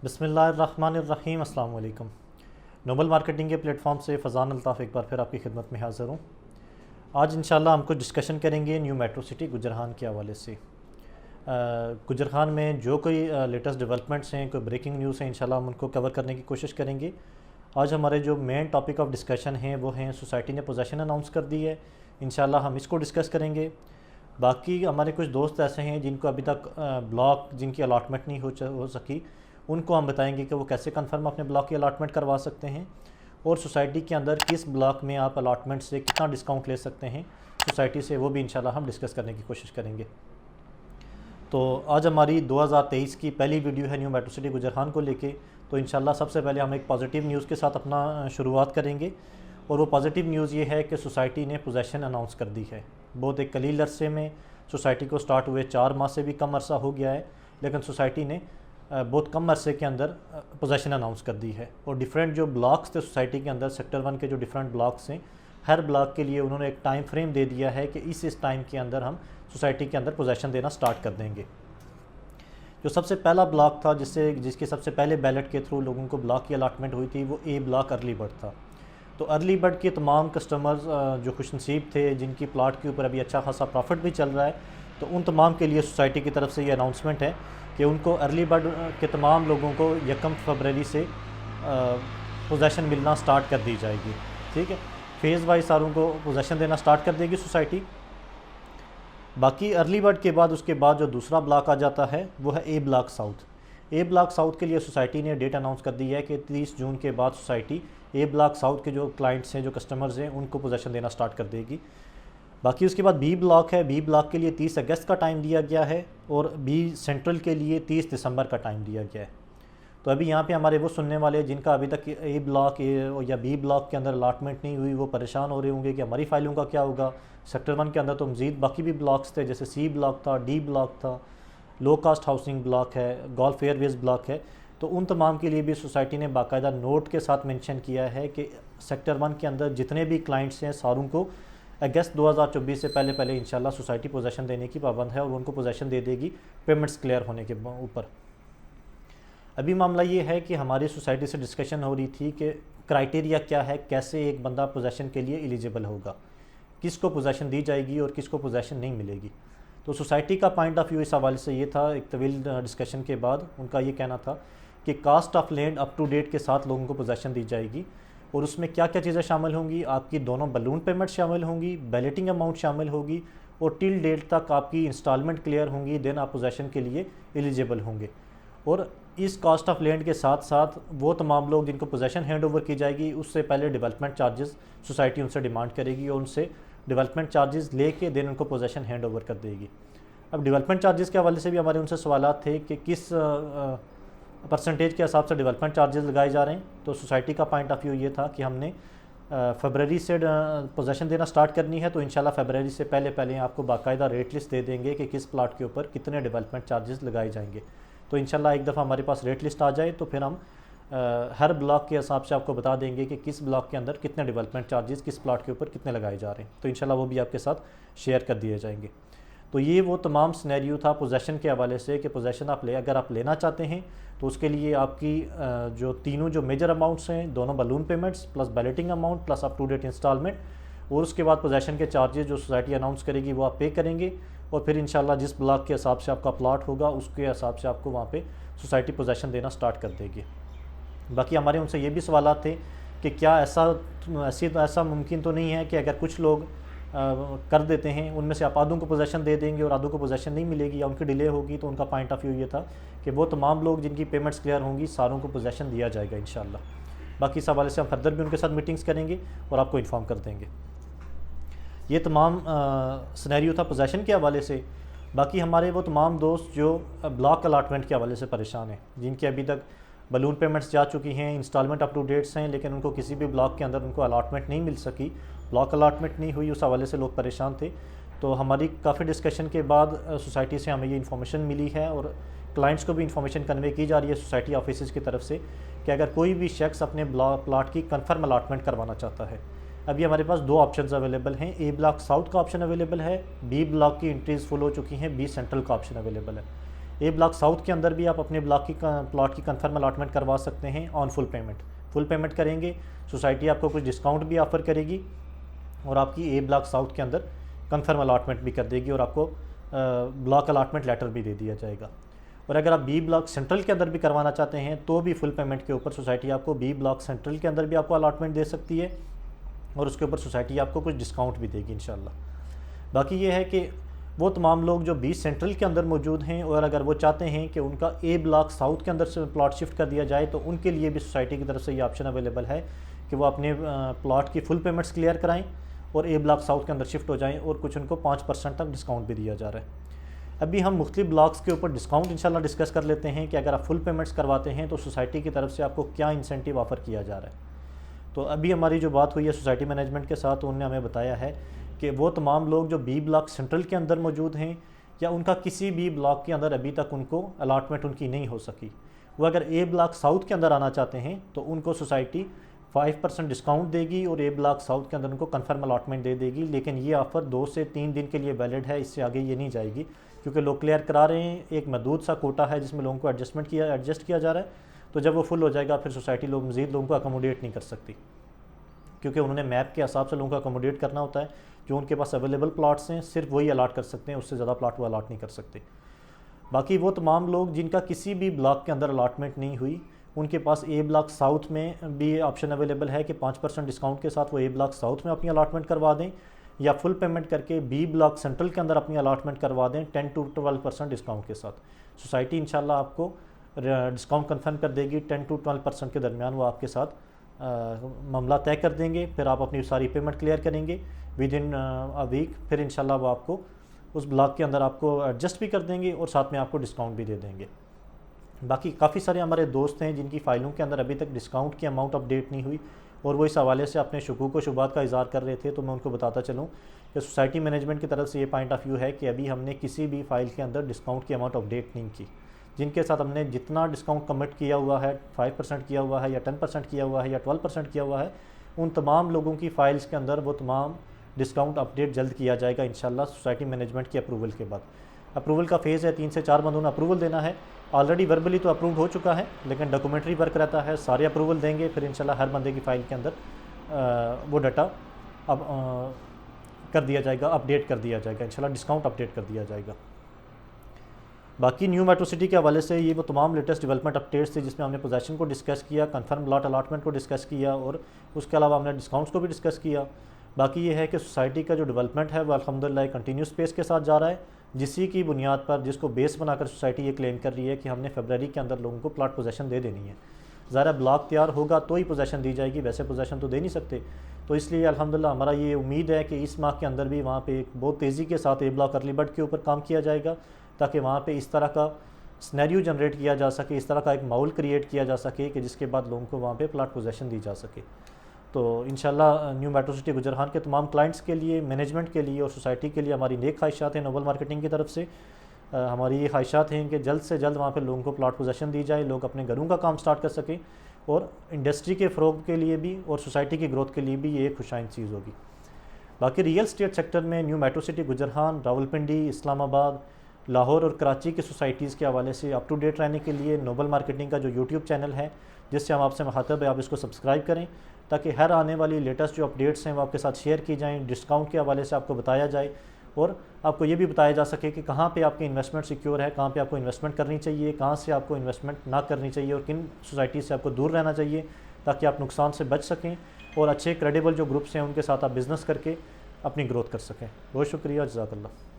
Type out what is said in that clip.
बिस्मिल्लाहिर्रहमानिर्रहीम। अस्सलाम वालेकुम। नोबल मार्केटिंग के प्लेटफॉर्म से फ़ज़ान अल्ताफ़ एक बार फिर आपकी खिदमत में हाज़िर हूँ। आज इंशाल्लाह हम कुछ डिस्कशन करेंगे न्यू मेट्रो सिटी गुजरहान के हवाले से। गुजरहान में जो कोई लेटेस्ट डेवलपमेंट्स हैं, कोई ब्रेकिंग न्यूज़ हैं, इंशाल्लाह हम उनको कवर करने की कोशिश करेंगे। आज हमारे जो मेन टॉपिक ऑफ डिस्कशन हैं वो हैं सोसाइटी ने पोजेसन अनाउंस कर दी है, इंशाल्लाह हम इसको डिस्कस करेंगे। बाकी हमारे कुछ दोस्त ऐसे हैं जिनको अभी तक ब्लॉक जिनकी अलॉटमेंट नहीं हो सकी, उनको हम बताएंगे कि वो कैसे कंफर्म अपने ब्लॉक की अलॉटमेंट करवा सकते हैं और सोसाइटी के अंदर किस ब्लॉक में आप अलॉटमेंट से कितना डिस्काउंट ले सकते हैं सोसाइटी से, वो भी इंशाल्लाह हम डिस्कस करने की कोशिश करेंगे। तो आज हमारी 2023 की पहली वीडियो है न्यू मेट्रो सिटी गुजरहान को लेके। तो इंशाल्लाह सबसे पहले हम एक पॉजिटिव न्यूज़ के साथ अपना शुरुआत करेंगे और वो पॉजिटिव न्यूज़ ये है कि सोसाइटी ने पोजेसन अनाउंस कर दी है। बहुत एक कलील अरसे में सोसाइटी को स्टार्ट हुए 4 माह से भी कम अरसा हो गया है, लेकिन सोसाइटी ने बहुत कम अरसे के अंदर पोजेसन अनाउंस कर दी है। और डिफरेंट जो ब्लॉक्स थे सोसाइटी के अंदर, सेक्टर 1 के जो डिफरेंट ब्लॉक्स हैं, हर ब्लॉक के लिए उन्होंने एक टाइम फ्रेम दे दिया है कि इस टाइम के अंदर हम सोसाइटी के अंदर पोजेसन देना स्टार्ट कर देंगे। जो सबसे पहला ब्लॉक था जिसके सबसे पहले बैलेट के थ्रू लोगों को ब्लॉक की अलॉटमेंट हुई थी, वो ए ब्लॉक अर्ली बर्ड था। तो अर्ली बर्ड के तमाम कस्टमर्स जो खुशनसीब थे, जिनकी प्लाट के ऊपर अभी अच्छा खासा प्रॉफिट भी चल रहा है, तो उन तमाम के लिए सोसाइटी की तरफ से ये अनाउंसमेंट है कि उनको अर्ली बर्ड के तमाम लोगों को 1 फरवरी से पोजेसन मिलना स्टार्ट कर दी जाएगी। ठीक है, फेज़ वाइज सारों को पोजेसन देना स्टार्ट कर देगी सोसाइटी। बाकी अर्ली बर्ड के बाद उसके बाद जो दूसरा ब्लॉक आ जाता है वो है ए ब्लॉक साउथ। ए ब्लॉक साउथ के लिए सोसाइटी ने डेट अनाउंस कर दी है कि 30 जून के बाद सोसाइटी ए ब्लॉक साउथ के जो क्लाइंट्स हैं, जो कस्टमर्स हैं, उनको पोजेसन देना स्टार्ट कर देगी। बाकी उसके बाद बी ब्लॉक है। बी ब्लॉक के लिए 30 अगस्त का टाइम दिया गया है और बी सेंट्रल के लिए 30 दिसंबर का टाइम दिया गया है। तो अभी यहाँ पे हमारे वो सुनने वाले जिनका अभी तक ए ब्लॉक या बी ब्लॉक के अंदर अलॉटमेंट नहीं हुई, वो परेशान हो रहे होंगे कि हमारी फाइलों का क्या होगा। सेक्टर 1 के अंदर तो मज़ीद बाकी भी ब्लॉक्स थे, जैसे सी ब्लॉक था, डी ब्लॉक था, लो कास्ट हाउसिंग ब्लॉक है, गोल्फ एयरवेज़ ब्लॉक है। तो उन तमाम के लिए भी सोसाइटी ने बाकायदा नोट के साथ मेंशन किया है कि सेक्टर 1 के अंदर जितने भी क्लाइंट्स हैं, सारों को अगस्त 2024 से पहले पहले इंशाल्लाह सोसाइटी पोजेसन देने की पाबंद है और उनको पोजेसन दे देगी पेमेंट्स क्लियर होने के ऊपर। अभी मामला ये है कि हमारी सोसाइटी से डिस्कशन हो रही थी कि क्राइटेरिया क्या है, कैसे एक बंदा पोजेसन के लिए एलिजिबल होगा, किसको पोजेसन दी जाएगी और किसको पोजेसन नहीं मिलेगी। तो सोसाइटी का पॉइंट ऑफ व्यू इस हवाले से ये था, एक तवील डिस्कशन के बाद उनका ये कहना था कि cost of land up to date के साथ लोगों को पोजेसन दी जाएगी और उसमें क्या क्या चीज़ें शामिल होंगी। आपकी दोनों बलून पेमेंट शामिल होंगी, बैलेटिंग अमाउंट शामिल होगी और टिल डेट तक आपकी इंस्टॉलमेंट क्लियर होंगी, देन आप पोजेसन के लिए एलिजिबल होंगे। और इस कास्ट ऑफ लैंड के साथ साथ वो तमाम लोग जिनको पोजेसन हैंड ओवर की जाएगी, उससे पहले डेवलपमेंट चार्जेस सोसाइटी उनसे डिमांड करेगी और उनसे डेवलपमेंट चार्जेस लेके देन उनको पोजेसन हैंड ओवर कर देगी। अब डेवलपमेंट चार्जेस के हवाले से भी हमारे उनसे सवालात थे कि किस परसेंटेज के हिसाब से डेवलपमेंट चार्जेस लगाए जा रहे हैं। तो सोसाइटी का पॉइंट ऑफ व्यू ये था कि हमने फरवरी से पोजेसन देना स्टार्ट करनी है, तो इंशाल्लाह फरवरी से पहले पहले आपको बाकायदा रेट लिस्ट दे देंगे कि किस प्लाट के ऊपर कितने डेवलपमेंट चार्जेस लगाए जाएंगे। तो इंशाल्लाह एक दफ़ा हमारे पास रेट लिस्ट आ जाए तो फिर हम हर ब्लॉक के हिसाब से आपको बता देंगे कि किस ब्लॉक के अंदर कितने डेवलपमेंट चार्जेस किस प्लाट के ऊपर कितने लगाए जा रहे हैं। तो इंशाल्लाह वो भी आपके साथ शेयर कर दिए जाएंगे। तो ये वो तमाम सिनेरियो था पोजेसन के हवाले से कि पोजेसन अगर आप लेना चाहते हैं तो उसके लिए आपकी जो तीनों जो मेजर अमाउंट्स हैं, दोनों balloon payments plus balloting amount plus up to date instalment, और उसके बाद पोजेसन के चार्जेस जो सोसाइटी अनाउंस करेगी वो आप पे करेंगे और फिर इंशाल्लाह जिस ब्लॉक के हिसाब से आपका प्लाट होगा उसके हिसाब से आपको वहाँ पे सोसाइटी पोजेसन देना स्टार्ट कर देगी। बाकी हमारे उनसे ये भी सवालात थे कि क्या ऐसा मुमकिन तो नहीं है कि अगर कुछ लोग कर देते हैं, उनमें से आप आधों को पोजेसन दे देंगे और आधों को पोजेसन नहीं मिलेगी या उनकी डिले होगी। तो उनका पॉइंट ऑफ व्यू ये था कि वो तमाम लोग जिनकी पेमेंट्स क्लियर होंगी, सारों को पोजेसन दिया जाएगा इंशाल्लाह। बाकी इस हवाले से हम फर्दर भी उनके साथ मीटिंग्स करेंगे और आपको इन्फॉर्म कर देंगे। ये तमाम सिनेरियो था पोजेसन के हवाले से। बाकी हमारे वो तमाम दोस्त जो ब्लॉक अलाटमेंट के हवाले से परेशान हैं, जिनके अभी तक बलून पेमेंट्स जा चुकी हैं, इंस्टॉलमेंट अप टू डेट्स हैं, लेकिन उनको किसी भी ब्लॉक के अंदर उनको अलाटमेंट नहीं मिल सकी, ब्लॉक अलाटमेंट नहीं हुई, उस हवाले से लोग परेशान थे। तो हमारी काफ़ी डिस्कशन के बाद सोसाइटी से हमें ये इन्फॉर्मेशन मिली है और क्लाइंट्स को भी इन्फॉर्मेशन कन्वे की जा रही है सोसाइटी ऑफिस की तरफ से कि अगर कोई भी शख्स अपने प्लाट की कन्फर्म अलाटमेंट करवाना चाहता है, अभी हमारे पास 2 ऑप्शंस अवेलेबल हैं। ए ब्लॉक साउथ का ऑप्शन अवेलेबल है, बी ब्लॉक की एंट्रीज़ फुल हो चुकी हैं, बी सेंट्रल का ऑप्शन अवेलेबल है। ए ब्लॉक साउथ के अंदर भी आप अपने ब्लॉक की प्लॉट की कंफर्म अलॉटमेंट करवा सकते हैं ऑन फुल पेमेंट करेंगे, सोसाइटी आपको कुछ डिस्काउंट भी ऑफ़र करेगी और आपकी ए ब्लॉक साउथ के अंदर कंफर्म अलॉटमेंट भी कर देगी और आपको ब्लॉक अलॉटमेंट लेटर भी दे दिया जाएगा। और अगर आप बी ब्लॉक सेंट्रल के अंदर भी करवाना चाहते हैं तो भी फुल पेमेंट के ऊपर सोसाइटी आपको बी ब्लॉक सेंट्रल के अंदर भी आपको अलॉटमेंट दे सकती है और उसके ऊपर सोसाइटी आपको कुछ डिस्काउंट भी देगी इंशाल्लाह। बाकी ये है कि वो तमाम लोग जो बी सेंट्रल के अंदर मौजूद हैं और अगर वो चाहते हैं कि उनका ए ब्लॉक साउथ के अंदर से प्लॉट शिफ्ट कर दिया जाए तो उनके लिए भी सोसाइटी की तरफ से ये ऑप्शन अवेलेबल है कि वो अपने प्लॉट की फुल पेमेंट्स क्लियर कराएँ और ए ब्लॉक साउथ के अंदर शिफ्ट हो जाएँ और कुछ उनको 5% तक डिस्काउंट भी दिया जा रहा है। अभी हम मुख्तलिफ ब्लॉक्स के ऊपर डिस्काउंट इंशाल्लाह डिस्कस कर लेते हैं कि अगर आप फुल पेमेंट्स करवाते हैं तो सोसाइटी की तरफ से आपको क्या इंसेंटिव ऑफ़र किया जा रहा है। तो अभी हमारी जो बात हुई है सोसाइटी मैनेजमेंट के साथ, उन्होंने हमें बताया है कि वो तमाम लोग जो बी ब्लॉक सेंट्रल के अंदर मौजूद हैं या उनका किसी भी ब्लॉक के अंदर अभी तक उनको अलॉटमेंट उनकी नहीं हो सकी, वो अगर ए ब्लॉक साउथ के अंदर आना चाहते हैं तो उनको सोसाइटी 5% डिस्काउंट देगी और ए ब्लॉक साउथ के अंदर उनको कंफर्म अलॉटमेंट दे देगी। लेकिन ये ऑफ़र 2 से 3 दिन के लिए वैलिड है, इससे आगे ये नहीं जाएगी क्योंकि लोग क्लियर करा रहे हैं। एक महदूद सा कोटा है जिसमें लोगों को एडजस्ट किया जा रहा है, तो जब वो फुल हो जाएगा फिर सोसाइटी लोग मज़ीद लोगों को अकोमोडेट नहीं कर सकती क्योंकि उन्होंने मैप के हिसाब से लोगों को अकोमोडेट करना होता है। जो उनके पास अवेलेबल प्लाट्स हैं सिर्फ वही अलाट कर सकते हैं, उससे ज़्यादा प्लाट वो अलाट नहीं कर सकते। बाकी वो तमाम लोग जिनका किसी भी ब्लॉक के अंदर अलॉटमेंट नहीं हुई, उनके पास ए ब्लॉक साउथ में भी ऑप्शन अवेलेबल है कि 5% डिस्काउंट के साथ वो ए ब्लॉक साउथ में अपनी अलॉटमेंट करवा दें या फुल पेमेंट करके बी ब्लॉक सेंट्रल के अंदर अपनी अलॉटमेंट करवा दें 10 to 12% डिस्काउंट के साथ। सोसाइटी इंशाल्लाह आपको डिस्काउंट कंफर्म कर देगी, 10 to 12% के दरमियान वो आपके साथ मामला तय कर देंगे। फिर आप अपनी सारी पेमेंट क्लियर करेंगे विद इन अ वीक, फिर इंशाल्लाह वो आपको उस ब्लॉक के अंदर आपको एडजस्ट भी कर देंगे और साथ में आपको डिस्काउंट भी दे देंगे। बाकी काफ़ी सारे हमारे दोस्त हैं जिनकी फ़ाइलों के अंदर अभी तक डिस्काउंट की अमाउंट अपडेट नहीं हुई और वो इस हवाले से अपने शकूक व शुबात का इज़हार कर रहे थे, तो मैं उनको बताता चलूँ कि सोसाइटी मैनेजमेंट की तरफ से ये पॉइंट ऑफ व्यू है कि अभी हमने किसी भी फ़ाइल के अंदर डिस्काउंट की अमाउंट अपडेट नहीं की। जिनके साथ हमने जितना डिस्काउंट कमिट किया हुआ है, 5% किया हुआ है या 10% किया हुआ है या 12% किया हुआ है, उन तमाम लोगों की फ़ाइल्स के अंदर वो तमाम डिस्काउंट अपडेट जल्द किया जाएगा इंशाल्लाह सोसाइटी मैनेजमेंट की अप्रूवल के बाद। अप्रूवल का फेज़ है, 3 से 4 बंदों ने अप्रूवल देना है। ऑलरेडी वर्बली तो अप्रूव हो चुका है लेकिन डॉक्यूमेंट्री वर्क रहता है, सारे अप्रूवल देंगे फिर इंशाल्लाह हर बंदे की फ़ाइल के अंदर वो डाटा अब कर दिया जाएगा, अपडेट कर दिया जाएगा इंशाल्लाह, डिस्काउंट अपडेट कर दिया जाएगा। बाकी न्यू मेट्रो सिटी के हवाले से ये वो तमाम लेटेस्ट डेवलपमेंट अपडेट्स थे जिसमें हमने पोजेसन को डिस्कस किया, कंफर्म लॉट अलॉटमेंट को डिस्कस किया और उसके अलावा हमने डिस्काउंट्स को भी डिस्कस किया। बाकी ये है कि सोसाइटी का जो डेवलपमेंट है वो अल्हम्दुलिल्लाह कंटिन्यूस पेस के साथ जा रहा है, जिसी की बुनियाद पर जिसको बेस बनाकर सोसाइटी ये क्लेम कर रही है कि हमने फरवरी के अंदर लोगों को प्लाट पोजेसन दे देनी है। ज़रा ब्लॉक तैयार होगा तो ही पोजेसन दी जाएगी, वैसे पोजेसन तो दे नहीं सकते। तो इसलिए अल्हम्दुलिल्लाह हमारा ये उम्मीद है कि इस माह के अंदर भी वहाँ पे बहुत तेज़ी के साथ ए ब्लॉक अर्ली बर्ड के ऊपर काम किया जाएगा ताकि वहाँ पे इस तरह का सिनेरियो जनरेट किया जा सके, इस तरह का एक माहौल क्रिएट किया जा सके कि जिसके बाद लोगों को वहाँ पे प्लाट पोजेसन दी जा सके। तो इंशाल्लाह न्यू मेट्रो सिटी गुजरान के तमाम क्लाइंट्स के लिए, मैनेजमेंट के लिए और सोसाइटी के लिए हमारी नेक ख्वाहिशात हैं नोबल मार्केटिंग की तरफ से। हमारी ये ख्वाहिशात हैं कि जल्द से जल्द वहाँ पे लोगों को प्लाट पोजेसन दी जाए, लोग अपने घरों का काम स्टार्ट कर सकें और इंडस्ट्री के फ़रोग के लिए भी और सोसाइटी की ग्रोथ के लिए भी ये एक खुशाइन चीज़ होगी। बाकी रियल स्टेट सेक्टर में न्यू मेट्रो सिटी गुजरान, रावलपिंडी, इस्लामाबाद, लाहौर और कराची की सोसाइटीज़ के हवाले से अप टू डेट रहने के लिए नोबल मार्केटिंग का जो यूट्यूब चैनल है जिससे हम आपसे मुखातब है, आप इसको सब्सक्राइब करें ताकि हर आने वाली लेटेस्ट जो अपडेट्स हैं वो आपके साथ शेयर की जाएँ, डिस्काउंट के हवाले से आपको बताया जाए और आपको ये भी बताया जा सके कि कहाँ पे आपकी इन्वेस्टमेंट सिक्योर है, कहाँ पे आपको इन्वेस्टमेंट करनी चाहिए, कहाँ से आपको इन्वेस्टमेंट ना करनी चाहिए और किन सोसाइटी से आपको दूर रहना चाहिए ताकि आप नुकसान से बच सकें और अच्छे क्रेडिबल जो ग्रुप्स हैं उनके साथ आप बिज़नेस करके अपनी ग्रोथ कर सकें। बहुत शुक्रिया, जज़ाकल्लाह।